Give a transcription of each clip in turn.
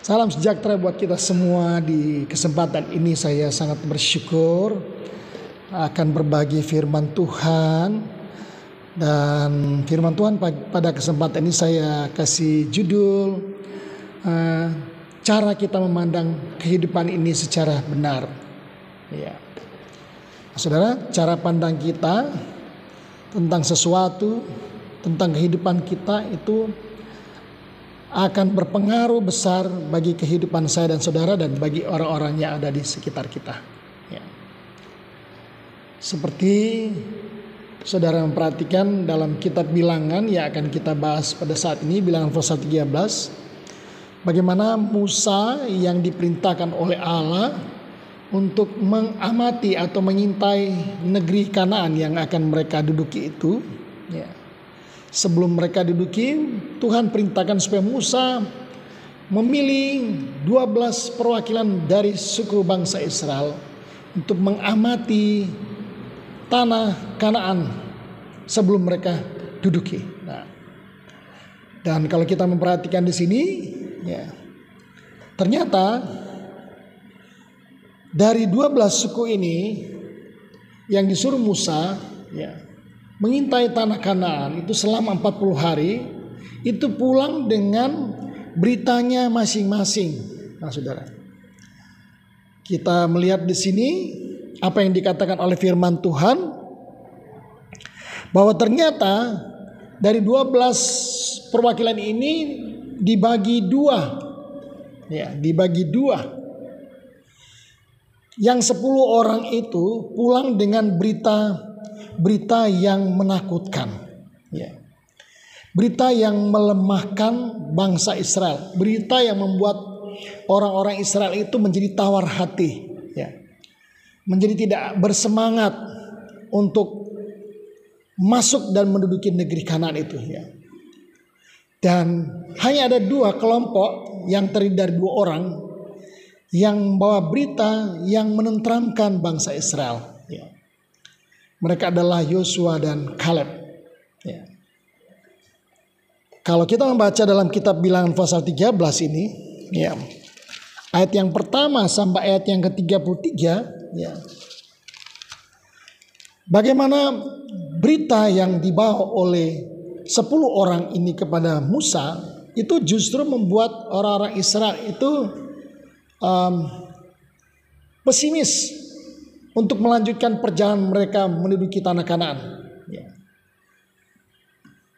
Salam sejahtera buat kita semua. Di kesempatan ini saya sangat bersyukur akan berbagi firman Tuhan. Dan firman Tuhan pada kesempatan ini saya kasih judul cara kita memandang kehidupan ini secara benar. Ya. Saudara, cara pandang kita tentang sesuatu, tentang kehidupan kita itu akan berpengaruh besar bagi kehidupan saya dan saudara dan bagi orang-orang yang ada di sekitar kita. Ya. Seperti saudara memperhatikan dalam kitab Bilangan yang akan kita bahas pada saat ini, Bilangan pasal 13, bagaimana Musa yang diperintahkan oleh Allah untuk mengamati atau mengintai negeri Kanaan yang akan mereka duduki itu. Ya. Sebelum mereka duduki, Tuhan perintahkan supaya Musa memilih 12 perwakilan dari suku bangsa Israel untuk mengamati tanah Kanaan sebelum mereka duduki. Nah, dan kalau kita memperhatikan di sini, ya, ternyata dari 12 suku ini yang disuruh Musa, ya, mengintai tanah Kanaan itu selama 40 hari, itu pulang dengan beritanya masing-masing. Nah, saudara, kita melihat di sini apa yang dikatakan oleh firman Tuhan, bahwa ternyata dari 12 perwakilan ini dibagi dua, ya, dibagi dua. Yang 10 orang itu pulang dengan berita yang menakutkan, ya. Berita yang melemahkan bangsa Israel, berita yang membuat orang-orang Israel itu menjadi tawar hati, ya. Menjadi tidak bersemangat untuk masuk dan menduduki negeri Kanaan itu, ya. Dan hanya ada 2 kelompok yang terdiri dari 2 orang yang membawa berita yang menenteramkan bangsa Israel, ya. Mereka adalah Yosua dan Kaleb. Ya. Kalau kita membaca dalam kitab Bilangan pasal 13 ini, ya, ayat yang pertama sampai ayat yang ke-33, ya, bagaimana berita yang dibawa oleh 10 orang ini kepada Musa itu justru membuat orang-orang Israel itu pesimis untuk melanjutkan perjalanan mereka menduduki tanah Kanaan. Ya.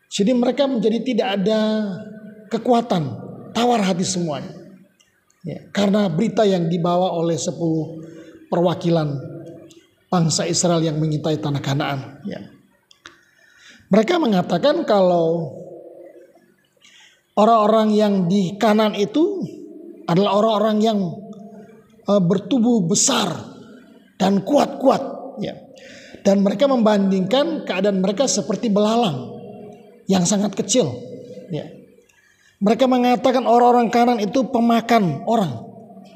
Jadi mereka menjadi tidak ada kekuatan, tawar hati semuanya. Ya. Karena berita yang dibawa oleh 10 perwakilan bangsa Israel yang mengintai tanah Kanaan. Ya. Mereka mengatakan kalau orang-orang yang di Kanaan itu adalah orang-orang yang bertubuh besar dan kuat-kuat, ya. Dan mereka membandingkan keadaan mereka seperti belalang yang sangat kecil, ya. Mereka mengatakan orang-orang Kanaan itu pemakan orang.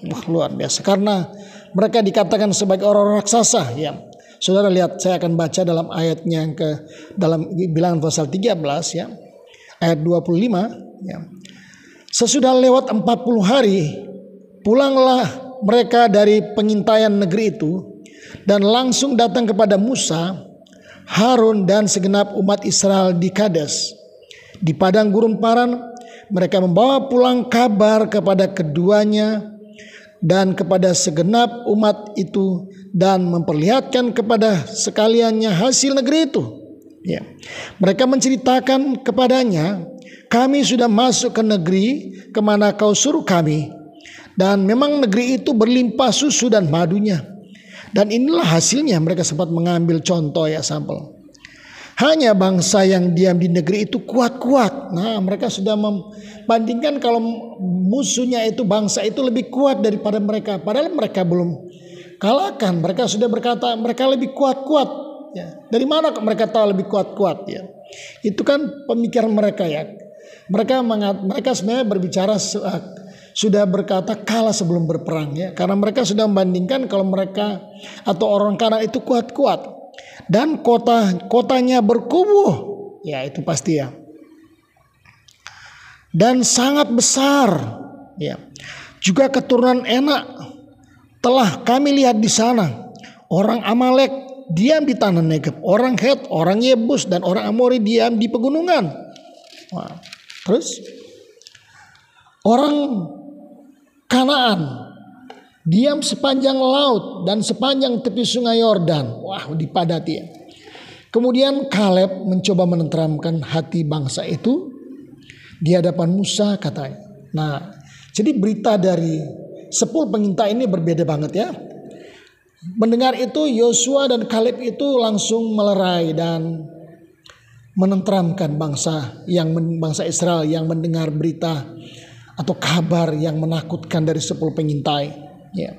Wah, luar biasa, karena mereka dikatakan sebagai orang raksasa, ya. Saudara lihat, saya akan baca dalam ayatnya yang dalam Bilangan pasal 13, ya. Ayat 25, ya. Sesudah lewat 40 hari, pulanglah mereka dari pengintaian negeri itu dan langsung datang kepada Musa, Harun dan segenap umat Israel di Kades. Di padang gurun Paran, mereka membawa pulang kabar kepada keduanya dan kepada segenap umat itu dan memperlihatkan kepada sekaliannya hasil negeri itu. Ya. Mereka menceritakan kepadanya, kami sudah masuk ke negeri kemana kau suruh kami. Dan memang negeri itu berlimpah susu dan madunya. Dan inilah hasilnya. Mereka sempat mengambil contoh, ya, sampel. Hanya bangsa yang diam di negeri itu kuat-kuat. Nah, mereka sudah membandingkan kalau musuhnya itu, bangsa itu lebih kuat daripada mereka. Padahal mereka belum kalahkan. Mereka sudah berkata mereka lebih kuat-kuat, ya. Dari mana mereka tahu lebih kuat-kuat, ya? Itu kan pemikiran mereka, ya. Mereka sebenarnya berbicara sudah berkata kalah sebelum berperang, ya, karena mereka sudah membandingkan kalau mereka atau orang Kanaan itu kuat-kuat dan kotanya berkubuh, ya, itu pasti, ya, dan sangat besar, ya. Juga keturunan Enak telah kami lihat di sana. Orang Amalek diam di tanah Negeb, orang Het, orang Yebus, dan orang Amori diam di pegunungan. Wah, terus orang Kanaan diam sepanjang laut dan sepanjang tepi sungai Yordan. Wah, dipadati ya. Kemudian Kaleb mencoba menenteramkan hati bangsa itu di hadapan Musa, katanya. Nah, jadi berita dari 10 pengintai ini berbeda banget ya. Mendengar itu Yosua dan Kaleb itu langsung melerai dan menenteramkan bangsa Israel yang mendengar berita atau kabar yang menakutkan dari 10 pengintai. Ya.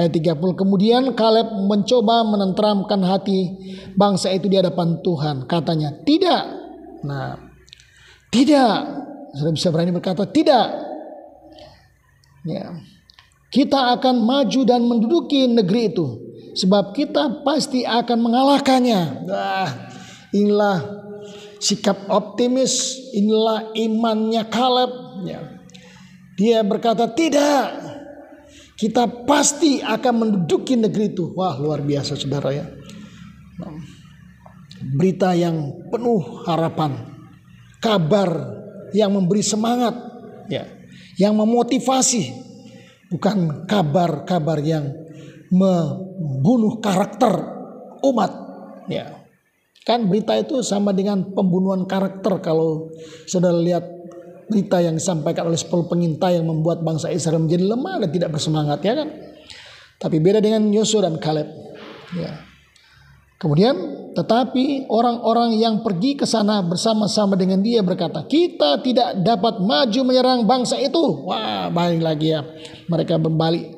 Ayat 30, kemudian Kaleb mencoba menenteramkan hati bangsa itu di hadapan Tuhan. Katanya, tidak. Nah, tidak. Sudah bisa berani berkata, tidak. Ya. Kita akan maju dan menduduki negeri itu, sebab kita pasti akan mengalahkannya. Inilah sikap optimis, inilah imannya Kaleb. Ya. Dia berkata, tidak, kita pasti akan menduduki negeri itu. Wah, luar biasa saudara ya. Berita yang penuh harapan, kabar yang memberi semangat, ya, yang memotivasi, bukan kabar-kabar yang membunuh karakter umat. Ya, kan berita itu sama dengan pembunuhan karakter. Kalau saudara lihat berita yang disampaikan oleh 10 pengintai yang membuat bangsa Israel menjadi lemah dan tidak bersemangat, ya kan? Tapi beda dengan Yosua dan Kaleb. Ya. Kemudian, tetapi orang-orang yang pergi ke sana bersama-sama dengan dia berkata, kita tidak dapat maju menyerang bangsa itu. Wah, balik lagi ya. Mereka berbalik.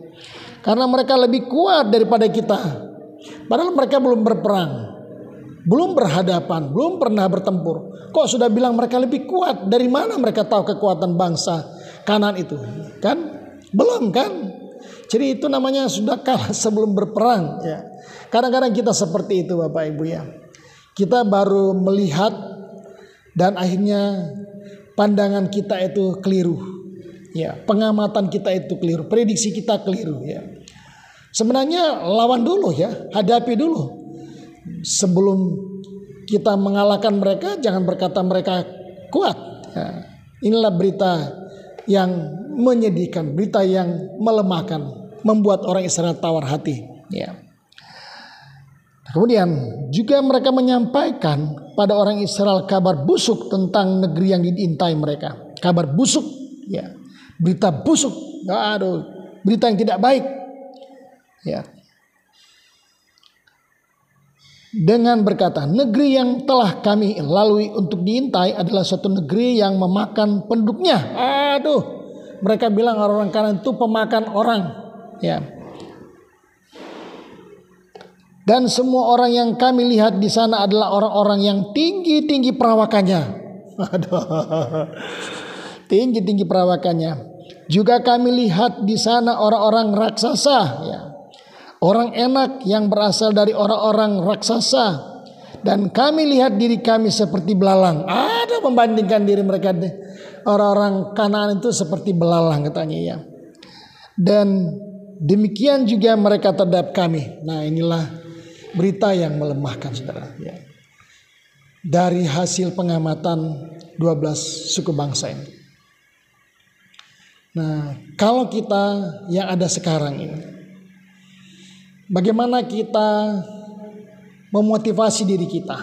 Karena mereka lebih kuat daripada kita. Padahal mereka belum berperang, belum berhadapan, belum pernah bertempur. Kok sudah bilang mereka lebih kuat? Dari mana mereka tahu kekuatan bangsa Kanaan itu? Kan? Belum kan? Jadi itu namanya sudah kalah sebelum berperang. Ya. Kadang-kadang kita seperti itu Bapak Ibu ya. Kita baru melihat dan akhirnya pandangan kita itu keliru. Ya, pengamatan kita itu keliru, prediksi kita keliru ya. Sebenarnya lawan dulu ya, hadapi dulu. Sebelum kita mengalahkan mereka, jangan berkata mereka kuat. Ya, inilah berita yang menyedihkan, berita yang melemahkan, membuat orang Israel tawar hati. Ya. Kemudian juga mereka menyampaikan pada orang Israel kabar busuk tentang negeri yang diintai mereka. Kabar busuk, ya, berita busuk, aduh, berita yang tidak baik. Ya. Dengan berkata, negeri yang telah kami lalui untuk diintai adalah suatu negeri yang memakan penduduknya. Aduh, mereka bilang orang Kanaan itu pemakan orang. Ya. Dan semua orang yang kami lihat di sana adalah orang-orang yang tinggi-tinggi perawakannya. Aduh, tinggi-tinggi perawakannya. Juga kami lihat di sana orang-orang raksasa, ya. Orang Enak yang berasal dari orang-orang raksasa. Dan kami lihat diri kami seperti belalang. Ada membandingkan diri mereka, orang-orang Kanaan itu seperti belalang katanya ya. Dan demikian juga mereka terhadap kami. Nah, inilah berita yang melemahkan saudara ya. Dari hasil pengamatan 12 suku bangsa ini. Nah, kalau kita yang ada sekarang ini, bagaimana kita memotivasi diri kita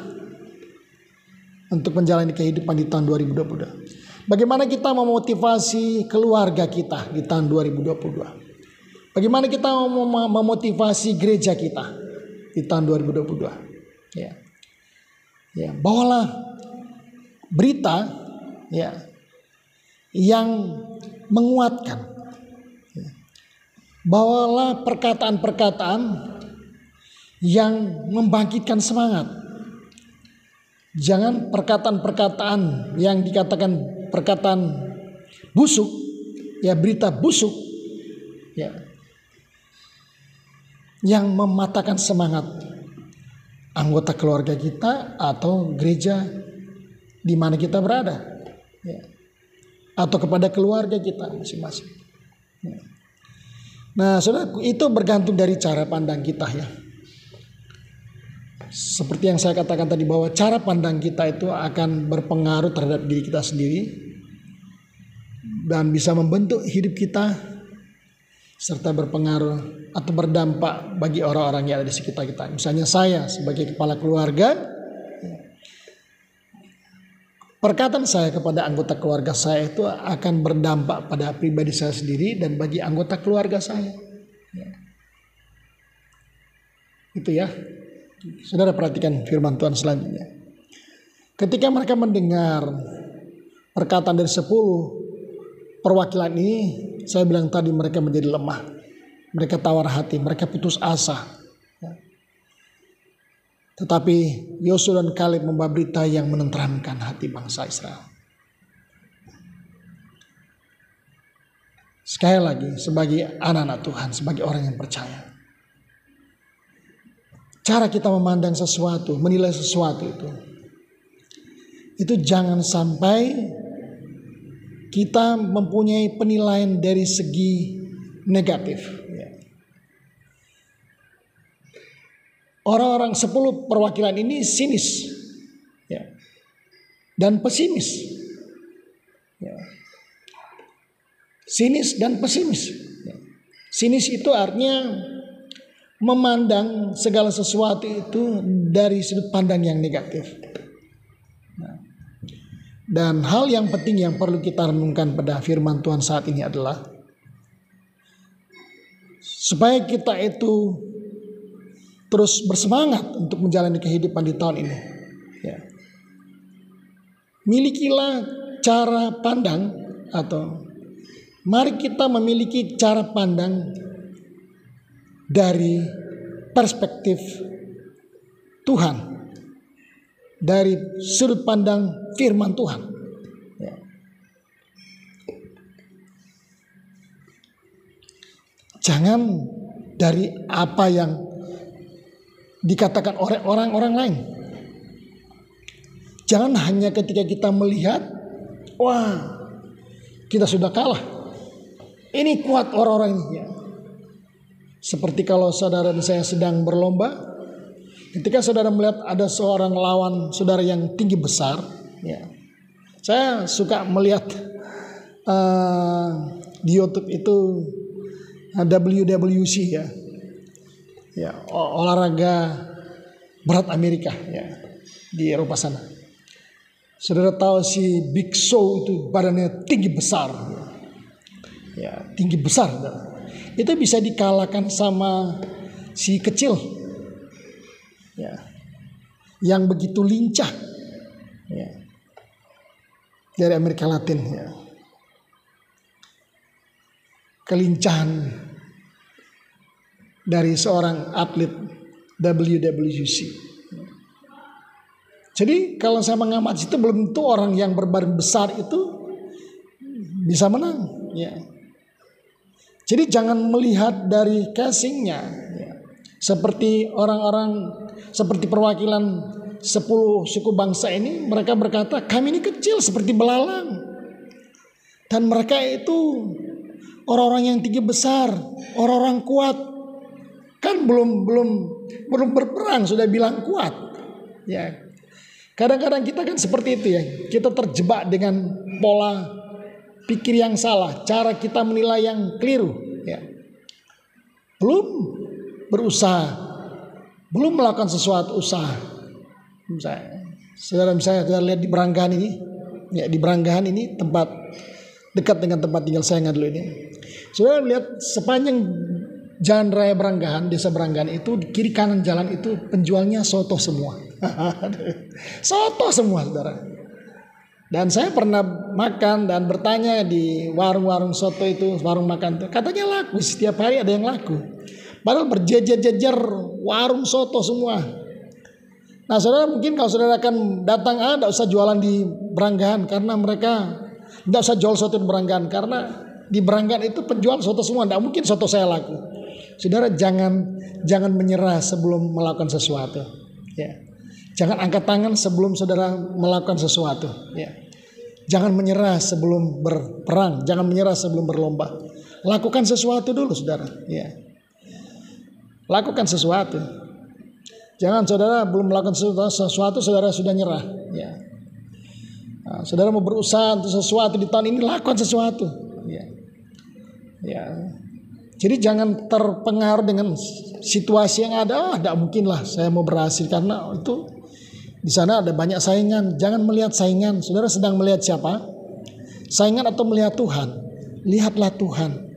untuk menjalani kehidupan di tahun 2022? Bagaimana kita memotivasi keluarga kita di tahun 2022? Bagaimana kita memotivasi gereja kita di tahun 2022? Ya. Ya, bawalah berita ya yang menguatkan. Ya. Bawalah perkataan-perkataan yang membangkitkan semangat. Jangan perkataan-perkataan yang dikatakan perkataan busuk, ya, berita busuk, ya, yang mematahkan semangat anggota keluarga kita atau gereja di mana kita berada, ya, atau kepada keluarga kita masing-masing. Ya. Nah, saudara, itu bergantung dari cara pandang kita ya. Seperti yang saya katakan tadi bahwa cara pandang kita itu akan berpengaruh terhadap diri kita sendiri dan bisa membentuk hidup kita serta berpengaruh atau berdampak bagi orang-orang yang ada di sekitar kita. Misalnya saya sebagai kepala keluarga, perkataan saya kepada anggota keluarga saya itu akan berdampak pada pribadi saya sendiri dan bagi anggota keluarga saya. Itu ya. Saudara perhatikan firman Tuhan selanjutnya. Ketika mereka mendengar perkataan dari 10 perwakilan ini, saya bilang tadi mereka menjadi lemah. Mereka tawar hati, mereka putus asa. Tetapi Yosua dan Kaleb membawa berita yang menenteramkan hati bangsa Israel. Sekali lagi, sebagai anak-anak Tuhan, sebagai orang yang percaya, cara kita memandang sesuatu, menilai sesuatu itu jangan sampai kita mempunyai penilaian dari segi negatif. Orang-orang 10 perwakilan ini sinis dan pesimis. Sinis dan pesimis. Sinis itu artinya memandang segala sesuatu itu dari sudut pandang yang negatif. Dan hal yang penting yang perlu kita renungkan pada firman Tuhan saat ini adalah supaya kita itu terus bersemangat untuk menjalani kehidupan di tahun ini. Milikilah cara pandang atau mari kita memiliki cara pandang dari perspektif Tuhan, dari sudut pandang firman Tuhan. Jangan dari apa yang dikatakan oleh orang-orang lain. Jangan hanya ketika kita melihat, wah, kita sudah kalah. Ini kuat orang-orang ini. Seperti kalau saudara dan saya sedang berlomba, ketika saudara melihat ada seorang lawan saudara yang tinggi besar, saya suka melihat di YouTube itu WWC olahraga berat Amerika di Eropa sana. Saudara tahu si Big Show itu badannya tinggi besar, tinggi besar. Itu bisa dikalahkan sama si kecil yang begitu lincah dari Amerika Latin. Kelincahan dari seorang atlet WWC. Jadi kalau saya mengamati itu belum tentu orang yang berbadan besar itu bisa menang. Jadi jangan melihat dari casingnya, seperti orang-orang, seperti perwakilan 10 suku bangsa ini, mereka berkata kami ini kecil seperti belalang, dan mereka itu orang-orang yang tinggi besar, orang-orang kuat, kan belum berperang sudah bilang kuat. Kadang-kadang kita kan seperti itu kita terjebak dengan pola pikir yang salah, cara kita menilai yang keliru. Belum berusaha, belum melakukan sesuatu usaha. Saudara lihat di Beranggahan ini, di Beranggahan ini tempat dekat dengan tempat tinggal saya yang dulu ini. Saudara lihat sepanjang Jalan Raya Beranggahan, Desa Beranggahan itu di kiri kanan jalan itu penjualnya soto semua. Soto semua, saudara. Dan saya pernah makan dan bertanya di warung-warung soto itu, warung makan itu, katanya laku, setiap hari ada yang laku. Padahal berjejer-jejer warung soto semua. Nah, saudara mungkin kalau saudara akan datang, tidak usah jualan di Beranggahan, karena mereka tidak usah jual soto di Beranggahan, karena di Beranggahan itu penjual soto semua, tidak mungkin soto saya laku. Saudara jangan menyerah sebelum melakukan sesuatu. Jangan angkat tangan sebelum saudara melakukan sesuatu. Jangan menyerah sebelum berperang, jangan menyerah sebelum berlomba. Lakukan sesuatu dulu, saudara. Ya. Lakukan sesuatu. Jangan saudara belum melakukan sesuatu, saudara sudah nyerah. Ya. Nah, saudara mau berusaha untuk sesuatu di tahun ini, lakukan sesuatu. Ya. Ya. Jadi jangan terpengaruh dengan situasi yang ada. Tidak mungkin lah saya mau berhasil, karena itu di sana ada banyak saingan. Jangan melihat saingan. Saudara sedang melihat siapa? Saingan atau melihat Tuhan? Lihatlah Tuhan.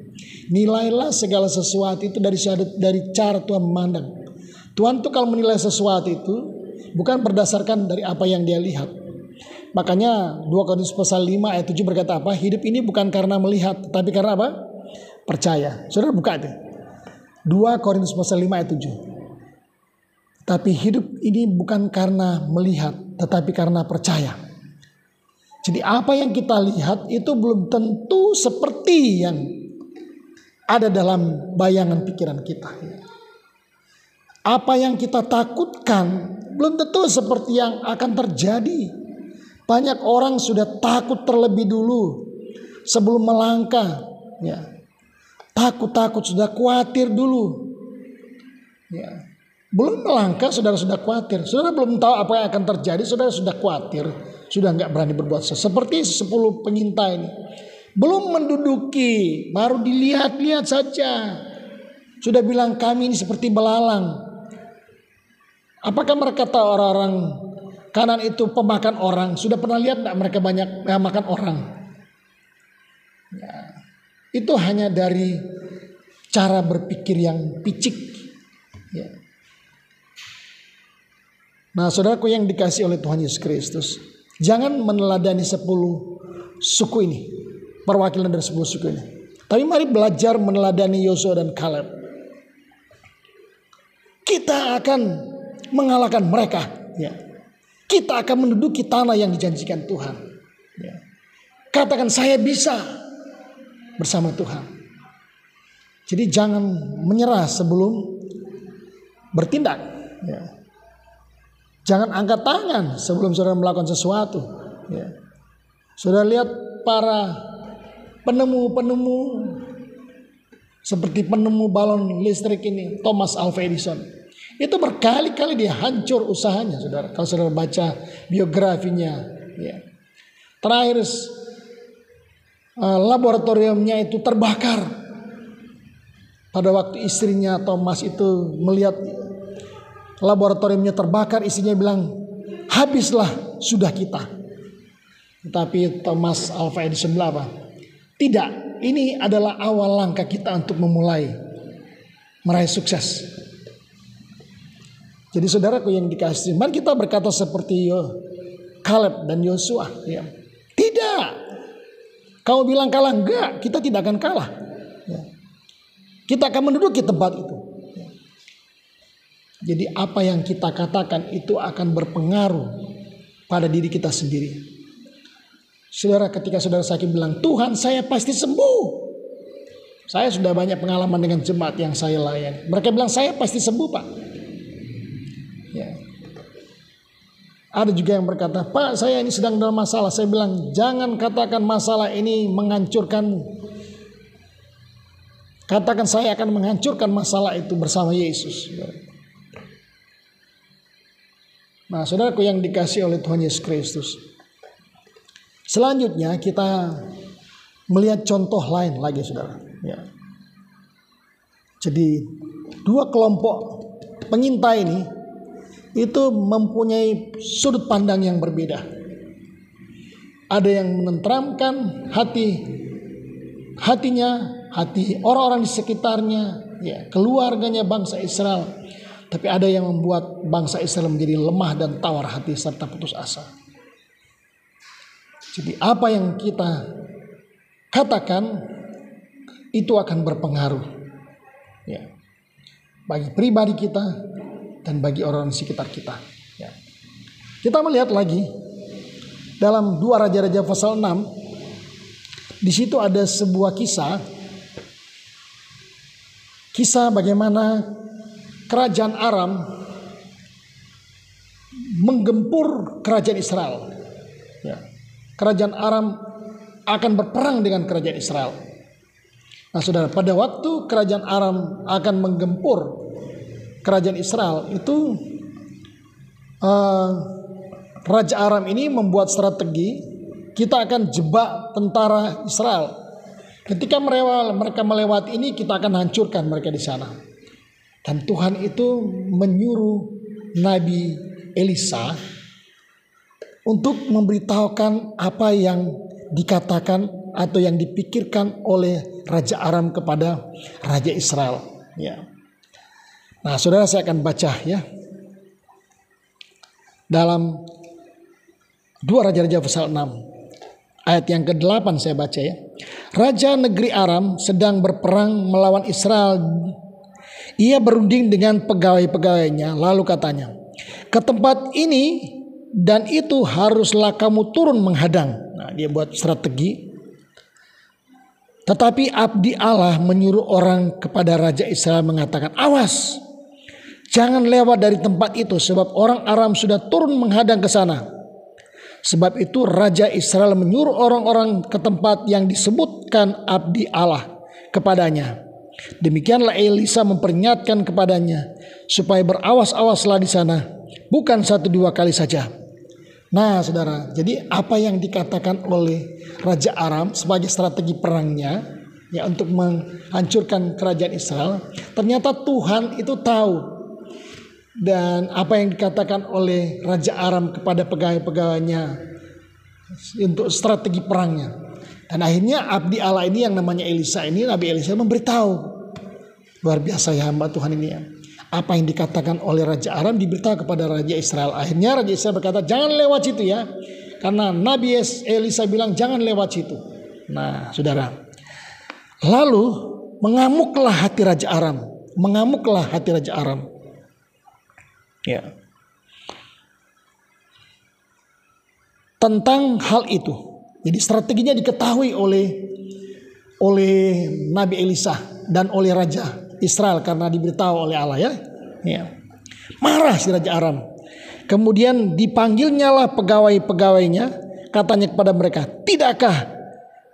Nilailah segala sesuatu itu dari cara Tuhan memandang. Tuhan tuh kalau menilai sesuatu itu bukan berdasarkan dari apa yang dia lihat. Makanya 2 Korintus pasal 5 ayat 7 berkata apa? Hidup ini bukan karena melihat, tetapi karena apa? Percaya. Saudara buka itu. 2 Korintus pasal 5 ayat 7. Tapi hidup ini bukan karena melihat, tetapi karena percaya. Jadi apa yang kita lihat itu belum tentu seperti yang ada dalam bayangan pikiran kita. Apa yang kita takutkan belum tentu seperti yang akan terjadi. Banyak orang sudah takut terlebih dulu sebelum melangkah. Ya. Takut sudah khawatir dulu. Ya. Belum melangkah saudara sudah khawatir. Saudara belum tahu apa yang akan terjadi, saudara sudah khawatir. Sudah nggak berani berbuat sesuatu. Seperti 10 pengintai ini. Belum menduduki, baru dilihat-lihat saja. Sudah bilang kami ini seperti belalang. Apakah mereka tahu orang-orang kanan itu pemakan orang? Sudah pernah lihat enggak mereka banyak makan orang? Ya, itu hanya dari cara berpikir yang picik. Ya. Nah, saudaraku yang dikasihi oleh Tuhan Yesus Kristus, jangan meneladani 10 suku ini, perwakilan dari 10 suku ini. Tapi mari belajar meneladani Yosua dan Kaleb. Kita akan mengalahkan mereka. Ya. Kita akan menduduki tanah yang dijanjikan Tuhan. Ya. Katakan saya bisa bersama Tuhan. Jadi jangan menyerah sebelum bertindak. Ya. Jangan angkat tangan sebelum saudara melakukan sesuatu. Ya. Saudara lihat para penemu-penemu seperti penemu balon listrik ini, Thomas Alva Edison. Itu berkali-kali dia hancur usahanya, saudara. Kalau saudara baca biografinya, ya. Terakhir laboratoriumnya itu terbakar. Pada waktu istrinya Thomas itu melihat laboratoriumnya terbakar, istrinya bilang, habislah sudah kita. Tapi Thomas Alva Edison bilang apa? Tidak, ini adalah awal langkah kita untuk memulai meraih sukses. Jadi saudaraku yang dikasihi, mari kita berkata seperti Kaleb dan Yosua. Ya. Tidak, kau bilang kalah, enggak, kita tidak akan kalah. Ya. Kita akan menduduki tempat itu. Ya. Jadi apa yang kita katakan itu akan berpengaruh pada diri kita sendiri. Saudara, ketika saudara sakit bilang, Tuhan saya pasti sembuh. Saya sudah banyak pengalaman dengan jemaat yang saya layani. Mereka bilang saya pasti sembuh, Pak. Ya. Ada juga yang berkata, Pak saya ini sedang dalam masalah. Saya bilang jangan katakan masalah ini menghancurkanmu. Katakan saya akan menghancurkan masalah itu bersama Yesus. Nah saudaraku yang dikasihi oleh Tuhan Yesus Kristus. Selanjutnya kita melihat contoh lain lagi saudara. Ya. Jadi 2 kelompok pengintai ini itu mempunyai sudut pandang yang berbeda. Ada yang menenteramkan hatinya, hati orang-orang di sekitarnya, ya, keluarganya bangsa Israel. Tapi ada yang membuat bangsa Israel menjadi lemah dan tawar hati serta putus asa. Jadi apa yang kita katakan itu akan berpengaruh, ya, bagi pribadi kita dan bagi orang di sekitar kita. Ya. Kita melihat lagi dalam 2 Raja-Raja pasal 6, di situ ada sebuah kisah bagaimana kerajaan Aram menggempur kerajaan Israel. Ya. Kerajaan Aram akan berperang dengan kerajaan Israel. Nah saudara, pada waktu kerajaan Aram akan menggempur kerajaan Israel itu, Raja Aram ini membuat strategi, kita akan jebak tentara Israel. Ketika mereka melewati ini, kita akan hancurkan mereka di sana. Dan Tuhan itu menyuruh Nabi Elisa untuk memberitahukan apa yang dikatakan atau yang dipikirkan oleh Raja Aram kepada Raja Israel. Ya. Nah, saudara, saya akan baca ya dalam 2 Raja-Raja pasal 6 ayat yang ke-8 saya baca ya. Raja negeri Aram sedang berperang melawan Israel. Ia berunding dengan pegawai-pegawainya, lalu katanya, ke tempat ini dan itu haruslah kamu turun menghadang. Nah, dia buat strategi. Tetapi abdi Allah menyuruh orang kepada Raja Israel mengatakan, awas, jangan lewat dari tempat itu sebab orang Aram sudah turun menghadang ke sana. Sebab itu Raja Israel menyuruh orang-orang ke tempat yang disebutkan abdi Allah kepadanya. Demikianlah Elisa memperingatkan kepadanya supaya berawas-awaslah di sana, bukan 1-2 kali saja. Nah saudara, jadi apa yang dikatakan oleh Raja Aram sebagai strategi perangnya ya untuk menghancurkan kerajaan Israel, ternyata Tuhan itu tahu. Dan apa yang dikatakan oleh Raja Aram kepada pegawai-pegawainya untuk strategi perangnya. Dan akhirnya abdi Allah ini yang namanya Elisa ini, Nabi Elisa memberitahu. Luar biasa ya hamba Tuhan ini ya. Apa yang dikatakan oleh Raja Aram diberitahu kepada Raja Israel. Akhirnya Raja Israel berkata, jangan lewat situ ya. Karena Nabi Elisa bilang jangan lewat situ. Nah saudara, lalu mengamuklah hati Raja Aram. Mengamuklah hati Raja Aram. Ya. Tentang hal itu. Jadi strateginya diketahui oleh Nabi Elisa dan oleh Raja Israel karena diberitahu oleh Allah ya. Ya. Marah si Raja Aram. Kemudian dipanggilnyalah pegawai-pegawainya, katanya kepada mereka, tidakkah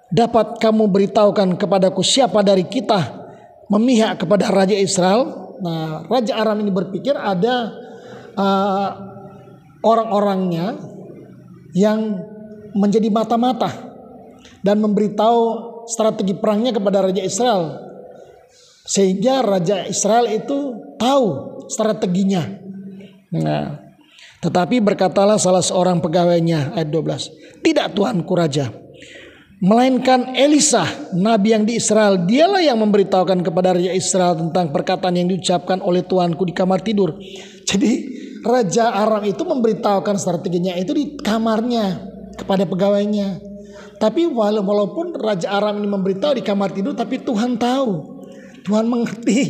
dapat kamu beritahukan kepadaku siapa dari kita memihak kepada Raja Israel? Nah, Raja Aram ini berpikir ada orang-orangnya yang menjadi mata-mata dan memberitahu strategi perangnya kepada Raja Israel, sehingga Raja Israel itu tahu strateginya. Nah, tetapi berkatalah salah seorang pegawainya, ayat 12, tidak tuanku Raja, melainkan Elisa, nabi yang di Israel, dialah yang memberitahukan kepada Raja Israel tentang perkataan yang diucapkan oleh tuanku di kamar tidur. Jadi Raja Aram itu memberitahukan strateginya itu di kamarnya kepada pegawainya. Tapi walaupun Raja Aram ini memberitahu di kamar tidur, tapi Tuhan tahu, Tuhan mengerti,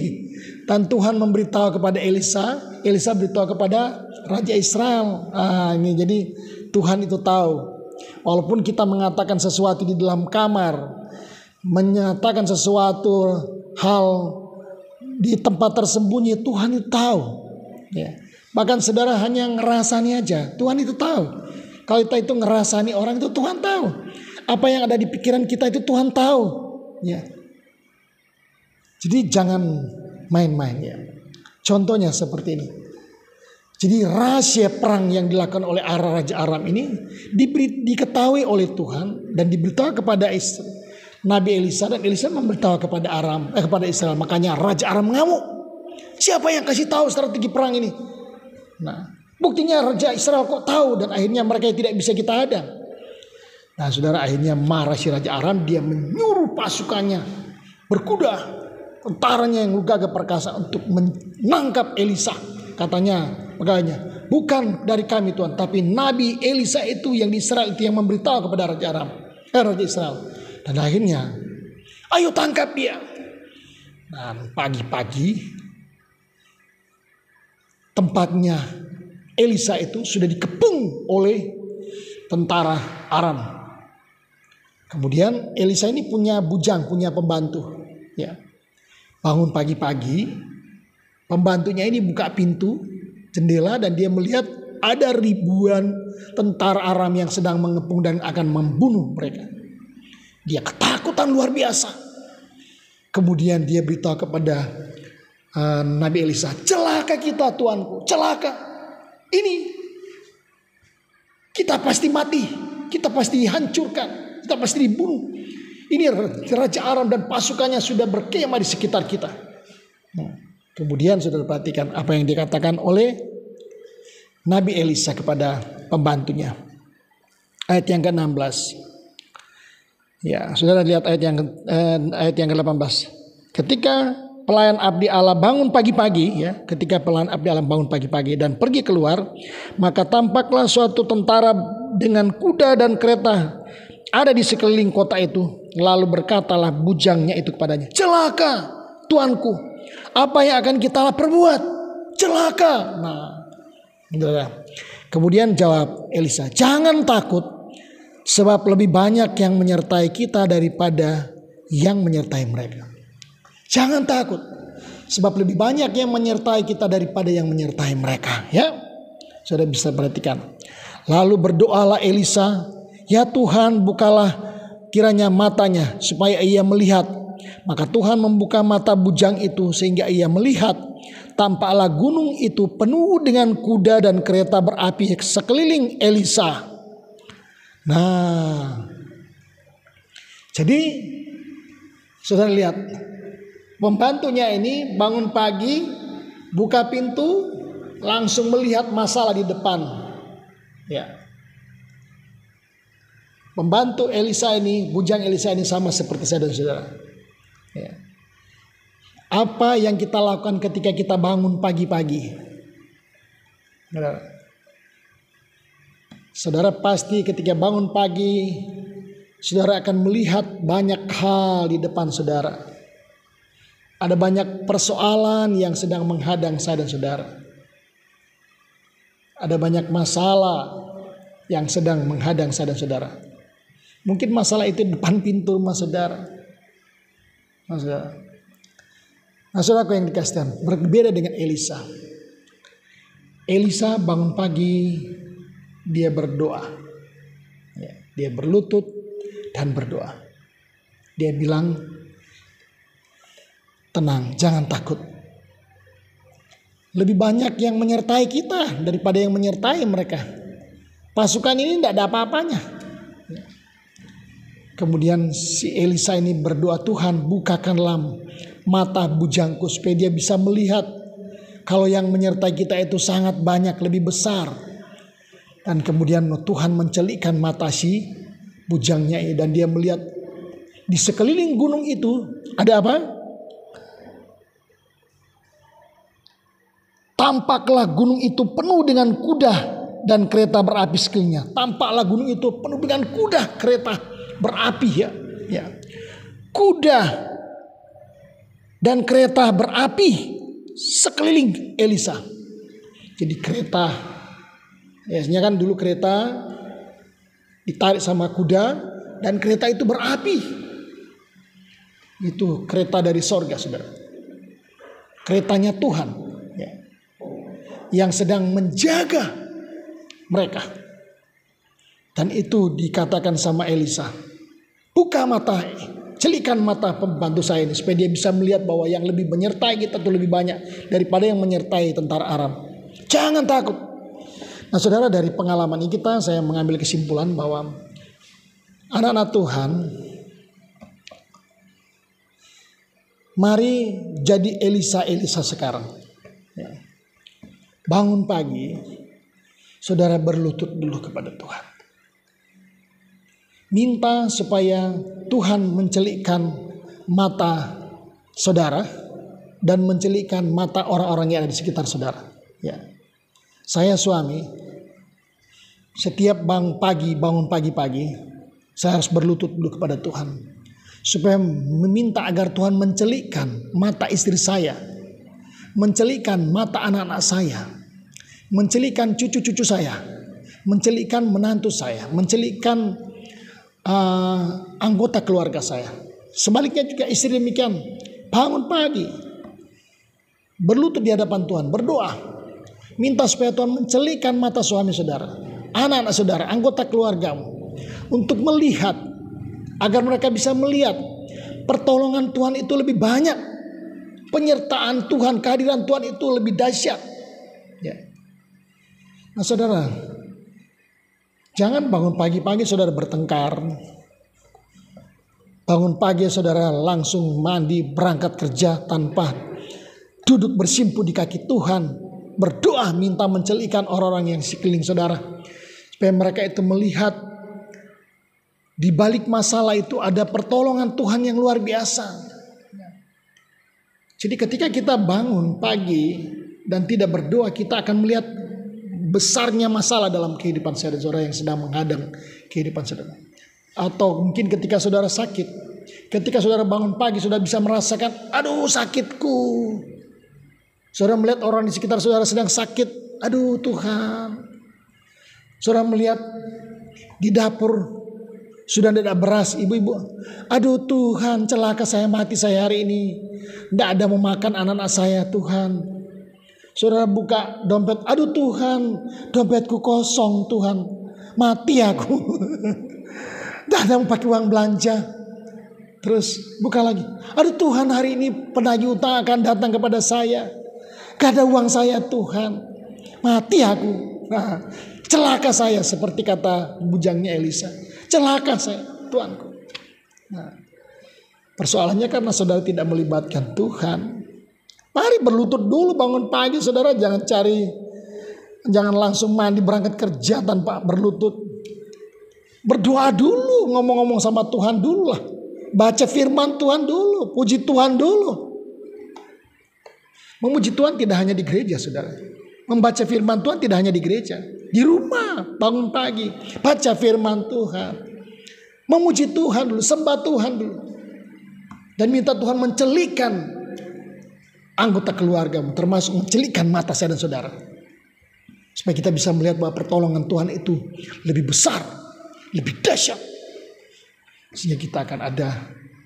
dan Tuhan memberitahu kepada Elisa, Elisa beritahu kepada Raja Israel. Ini jadi Tuhan itu tahu. Walaupun kita mengatakan sesuatu di dalam kamar, menyatakan sesuatu hal di tempat tersembunyi, Tuhan itu tahu. Ya. Bahkan saudara hanya ngerasani aja, Tuhan itu tahu. Kalau kita itu ngerasani orang itu, Tuhan tahu. Apa yang ada di pikiran kita itu Tuhan tahu. Ya. Jadi jangan main-main ya. Contohnya seperti ini. Jadi rahasia perang yang dilakukan oleh Raja Aram ini diketahui oleh Tuhan dan diberitahu kepada Nabi Elisa, dan Elisa memberitahu kepada Israel. Makanya Raja Aram mengamuk. Siapa yang kasih tahu strategi perang ini? Nah, buktinya Raja Israel kok tahu, dan akhirnya mereka tidak bisa kita hadang. Nah, saudara, akhirnya marah si Raja Aram, dia menyuruh pasukannya berkuda, tentaranya yang gagah perkasa untuk menangkap Elisa. Katanya pegawainya, bukan dari kami Tuhan, tapi Nabi Elisa itu yang di Israel itu yang memberitahu kepada Raja Israel. Dan akhirnya, ayo tangkap dia. Dan pagi-pagi tempatnya Elisa itu sudah dikepung oleh tentara Aram. Kemudian Elisa ini punya bujang, punya pembantu. Ya. Bangun pagi-pagi, pembantunya ini buka pintu jendela dan dia melihat ada ribuan tentara Aram yang sedang mengepung dan akan membunuh mereka. Dia ketakutan luar biasa. Kemudian dia beritahu kepada Nabi Elisa, celaka kita tuanku, celaka. Ini kita pasti mati, kita pasti hancurkan, kita pasti dibunuh. Ini Raja Aram dan pasukannya sudah berkemah di sekitar kita. Kemudian sudah perhatikan apa yang dikatakan oleh Nabi Elisa kepada pembantunya. Ayat yang ke-16. Ya, saudara lihat ayat yang ke-18. Ketika pelayan abdi Allah bangun pagi-pagi, ya, ketika pelayan abdi Allah bangun pagi-pagi dan pergi keluar, maka tampaklah suatu tentara dengan kuda dan kereta ada di sekeliling kota itu. Lalu berkatalah bujangnya itu kepadanya, celaka tuanku, apa yang akan kita perbuat? Celaka. Nah, kemudian jawab Elisa, jangan takut, sebab lebih banyak yang menyertai kita daripada yang menyertai mereka. Jangan takut, sebab lebih banyak yang menyertai kita daripada yang menyertai mereka. Ya, sudah bisa perhatikan. Lalu berdoalah Elisa, ya Tuhan, bukalah kiranya matanya supaya ia melihat. Maka Tuhan membuka mata bujang itu sehingga ia melihat. Tampaklah gunung itu penuh dengan kuda dan kereta berapi sekeliling Elisa. Nah, jadi saudara lihat, pembantunya ini bangun pagi, buka pintu, langsung melihat masalah di depan. Ya. Pembantu Elisa ini, bujang Elisa ini sama seperti saya dan saudara. Ya. Apa yang kita lakukan ketika kita bangun pagi-pagi? Saudara pasti ketika bangun pagi, saudara akan melihat banyak hal di depan saudara. Ada banyak persoalan yang sedang menghadang saya dan saudara. Ada banyak masalah yang sedang menghadang saya dan saudara. Mungkin masalah itu depan pintu rumah saudara. Nah, saudaraku yang dikasihkan, berbeda dengan Elisa. Elisa bangun pagi, dia berdoa. Ya, dia berlutut dan berdoa. Dia bilang, tenang, jangan takut. Lebih banyak yang menyertai kita daripada yang menyertai mereka. Pasukan ini tidak ada apa-apanya. Kemudian si Elisa ini berdoa, Tuhan bukakanlah mata bujangku supaya dia bisa melihat kalau yang menyertai kita itu sangat banyak, lebih besar. Dan kemudian Tuhan mencelikkan mata si bujangnya ini dan dia melihat di sekeliling gunung itu ada apa? Tampaklah gunung itu penuh dengan kuda dan kereta berapi sekelilingnya. Tampaklah gunung itu penuh dengan kuda, kereta berapi, ya. Kuda dan kereta berapi sekeliling Elisa. Jadi kereta, biasanya kan dulu kereta ditarik sama kuda dan kereta itu berapi. Itu kereta dari sorga, saudara. Keretanya Tuhan, ya, yang sedang menjaga mereka. Dan itu dikatakan sama Elisa, buka mata, celikkan mata pembantu saya ini supaya dia bisa melihat bahwa yang lebih menyertai kita itu lebih banyak daripada yang menyertai tentara Aram. Jangan takut. Nah, saudara, dari pengalaman ini saya mengambil kesimpulan bahwa anak-anak Tuhan, mari jadi Elisa sekarang. Ya. Bangun pagi, saudara berlutut dulu kepada Tuhan. Minta supaya Tuhan mencelikkan mata saudara dan mencelikkan mata orang-orang yang ada di sekitar saudara. Ya. Saya suami, setiap bangun pagi-pagi, saya harus berlutut dulu kepada Tuhan. Supaya meminta agar Tuhan mencelikkan mata istri saya, mencelikkan mata anak-anak saya, mencelikkan cucu-cucu saya, mencelikkan menantu saya, mencelikkan anggota keluarga saya. Sebaliknya juga istri demikian, bangun pagi, berlutut di hadapan Tuhan, berdoa, minta supaya Tuhan mencelikkan mata suami saudara, anak-anak saudara, anggota keluargamu, untuk melihat, agar mereka bisa melihat pertolongan Tuhan itu lebih banyak. Penyertaan Tuhan, kehadiran Tuhan itu lebih dahsyat. Ya. Nah saudara, jangan bangun pagi-pagi saudara bertengkar. Bangun pagi saudara langsung mandi berangkat kerja tanpa duduk bersimpu di kaki Tuhan. Berdoa minta mencelikan orang-orang yang sekeliling saudara. Supaya mereka itu melihat di balik masalah itu ada pertolongan Tuhan yang luar biasa. Jadi ketika kita bangun pagi dan tidak berdoa, kita akan melihat besarnya masalah dalam kehidupan saudara yang sedang menghadang kehidupan saudara. Atau mungkin ketika saudara sakit, ketika saudara bangun pagi saudara bisa merasakan, aduh sakitku. Saudara melihat orang di sekitar saudara sedang sakit, aduh Tuhan. Saudara melihat di dapur sudah tidak beras, ibu-ibu, aduh Tuhan, celaka saya, mati saya hari ini. Tidak ada mau makan anak-anak saya, Tuhan. Saudara buka dompet, aduh Tuhan, dompetku kosong Tuhan, mati aku. Tidak ada mau pakai uang belanja. Terus buka lagi, aduh Tuhan, hari ini penagih utang akan datang kepada saya. Gak ada uang saya Tuhan, mati aku. Nah, celaka saya, seperti kata bujangnya Elisa. Celaka saya, Tuanku. Nah, persoalannya karena saudara tidak melibatkan Tuhan. Mari berlutut dulu bangun pagi saudara. Jangan langsung mandi berangkat kerja tanpa berlutut. Berdoa dulu, ngomong-ngomong sama Tuhan dulu lah. Baca firman Tuhan dulu, puji Tuhan dulu. Memuji Tuhan tidak hanya di gereja saudara. Membaca firman Tuhan tidak hanya di gereja. Di rumah, bangun pagi, baca firman Tuhan. Memuji Tuhan dulu, sembah Tuhan dulu. Dan minta Tuhan mencelikan anggota keluargamu, termasuk mencelikan mata saya dan saudara. Supaya kita bisa melihat bahwa pertolongan Tuhan itu lebih besar, lebih dahsyat. Sehingga kita akan ada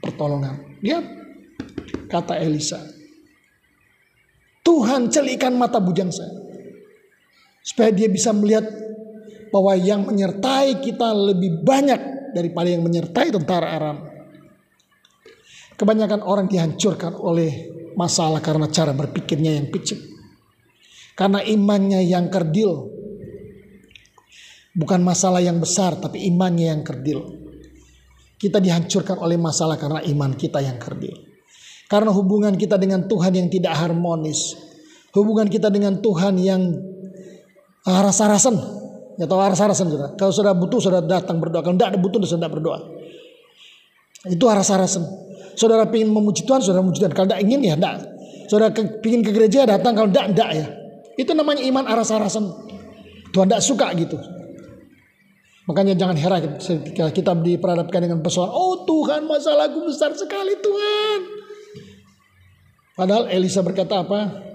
pertolongan. Lihat kata Elisa. Tuhan celikan mata bujang saya. Supaya dia bisa melihat bahwa yang menyertai kita lebih banyak daripada yang menyertai tentara Aram. Kebanyakan orang dihancurkan oleh masalah karena cara berpikirnya yang picik. Karena imannya yang kerdil. Bukan masalah yang besar, tapi imannya yang kerdil. Kita dihancurkan oleh masalah karena iman kita yang kerdil. Karena hubungan kita dengan Tuhan yang tidak harmonis. Hubungan kita dengan Tuhan yang rasa-rasan. Ya tahu rasa-rasan saudara. Kalau saudara butuh saudara datang berdoa. Kalau tidak ada butuh saudara tidak berdoa. Itu rasa-rasan. Saudara ingin memuji Tuhan saudara memuji Tuhan. Kalau tidak ingin ya tidak. Saudara ingin ke gereja datang. Kalau tidak ya. Itu namanya iman rasa-rasan. Tuhan tidak suka gitu. Makanya jangan heran ketika kita diperhadapkan dengan persoalan. Oh Tuhan, masalahku besar sekali Tuhan. Padahal Elisa berkata apa?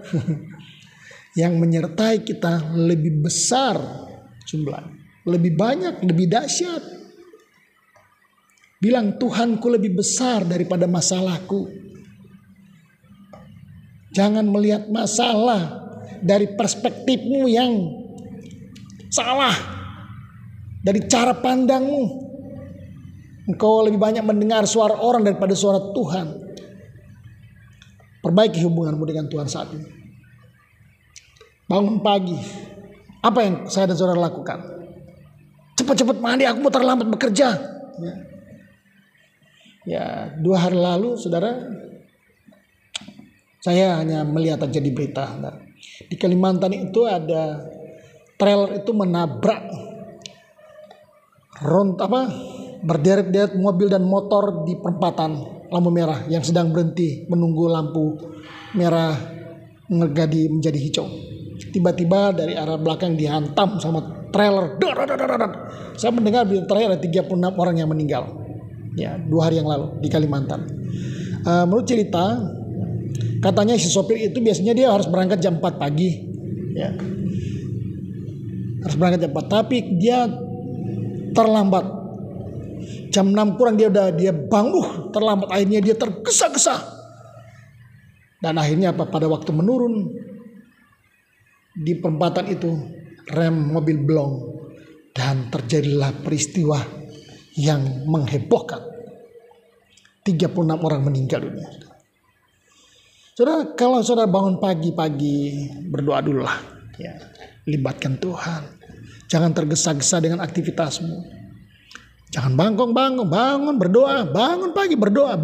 Yang menyertai kita lebih besar jumlah, lebih banyak, lebih dahsyat. Bilang Tuhanku lebih besar daripada masalahku. Jangan melihat masalah dari perspektifmu yang salah, dari cara pandangmu. Engkau lebih banyak mendengar suara orang daripada suara Tuhan. Perbaiki hubunganmu dengan Tuhan saat ini. Bangun pagi. Apa yang saya dan saudara lakukan? Cepat-cepat mandi, aku mau terlambat bekerja. Ya, 2 hari lalu saudara, saya hanya melihat aja di berita. Di Kalimantan itu ada trailer itu menabrak berderet-deret mobil dan motor di perempatan lampu merah yang sedang berhenti menunggu lampu merah menjadi hijau. Tiba-tiba dari arah belakang dihantam sama trailer. Saya mendengar di terakhir ada 36 orang yang meninggal. Ya, 2 hari yang lalu di Kalimantan. Menurut cerita, katanya si sopir itu biasanya dia harus berangkat jam 4 pagi. Ya. Harus berangkat jam 4, tapi dia terlambat. Jam 6 kurang dia bangun terlambat, akhirnya dia tergesa-gesa. Dan akhirnya pada waktu menurun di perempatan itu rem mobil blong dan terjadilah peristiwa yang menghebohkan. 36 orang meninggal dunia. Saudara, kalau saudara bangun pagi-pagi, berdoa dulu lah. Ya, libatkan Tuhan. Jangan tergesa-gesa dengan aktivitasmu. Jangan bangun berdoa, bangun pagi berdoa.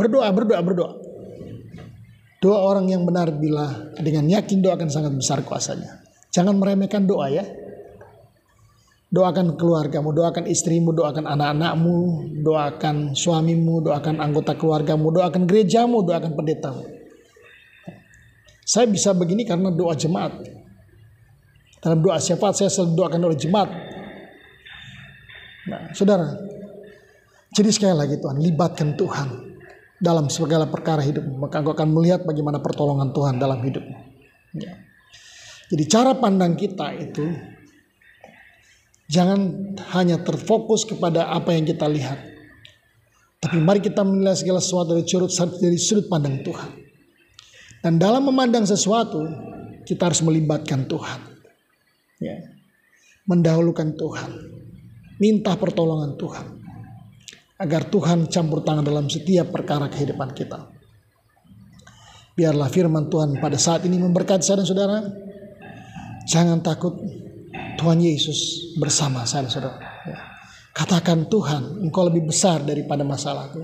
Doa orang yang benar bila dengan yakin doa akan sangat besar kuasanya. Jangan meremehkan doa ya. Doakan keluargamu, doakan istrimu, doakan anak-anakmu, doakan suamimu, doakan anggota keluargamu, doakan gerejamu, doakan pendetamu. Saya bisa begini karena doa jemaat. Dalam doa syafaat saya selalu doakan oleh jemaat. Nah, saudara, jadi sekali lagi Tuhan, libatkan Tuhan dalam segala perkara hidupmu, maka engkau akan melihat bagaimana pertolongan Tuhan dalam hidupmu. Ya. Jadi cara pandang kita itu jangan hanya terfokus kepada apa yang kita lihat, tapi mari kita menilai segala sesuatu dari sudut pandang Tuhan. Dan dalam memandang sesuatu, kita harus melibatkan Tuhan. Ya. Mendahulukan Tuhan. Minta pertolongan Tuhan. Agar Tuhan campur tangan dalam setiap perkara kehidupan kita. Biarlah firman Tuhan pada saat ini memberkati saya dan saudara. Jangan takut, Tuhan Yesus bersama saya dan saudara. Ya. Katakan, Tuhan, Engkau lebih besar daripada masalahku.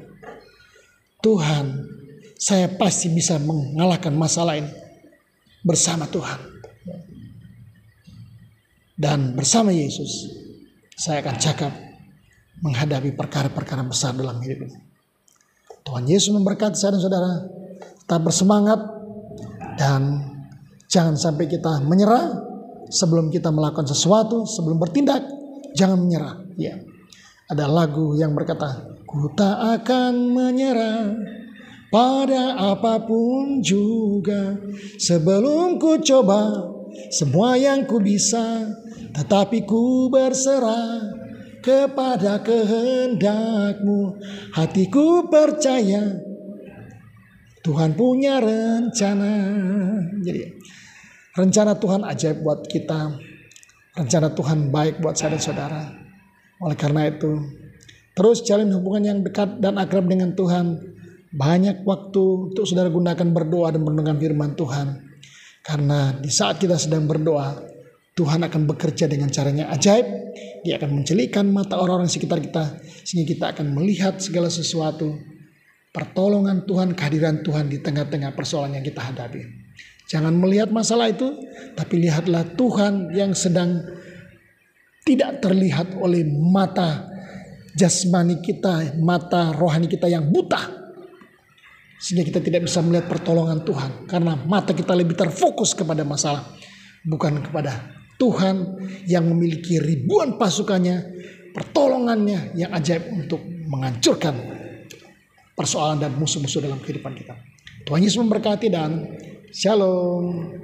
Tuhan, saya pasti bisa mengalahkan masalah ini bersama Tuhan. Dan bersama Yesus, saya akan cakap menghadapi perkara-perkara besar dalam hidup ini. Tuhan Yesus memberkati saya dan saudara. Tetap bersemangat dan jangan sampai kita menyerah sebelum kita melakukan sesuatu, sebelum bertindak, jangan menyerah. Ya. Ada lagu yang berkata, ku tak akan menyerah pada apapun juga, sebelum ku coba semua yang ku bisa, tetapi ku berserah kepada kehendak-Mu. Hatiku percaya Tuhan punya rencana. Jadi rencana Tuhan ajaib buat kita. Rencana Tuhan baik buat saya dan saudara. Oleh karena itu, terus jalin hubungan yang dekat dan akrab dengan Tuhan. Banyak waktu untuk saudara gunakan berdoa dan merenungkan firman Tuhan. Karena di saat kita sedang berdoa, Tuhan akan bekerja dengan caranya ajaib. Dia akan mencelikkan mata orang-orang sekitar kita, sehingga kita akan melihat segala sesuatu. Pertolongan Tuhan, kehadiran Tuhan di tengah-tengah persoalan yang kita hadapi. Jangan melihat masalah itu, tapi lihatlah Tuhan yang sedang tidak terlihat oleh mata jasmani kita, mata rohani kita yang buta. Sehingga kita tidak bisa melihat pertolongan Tuhan. Karena mata kita lebih terfokus kepada masalah. Bukan kepada Tuhan yang memiliki ribuan pasukannya. Pertolongannya yang ajaib untuk menghancurkan persoalan dan musuh-musuh dalam kehidupan kita. Tuhan Yesus memberkati dan shalom.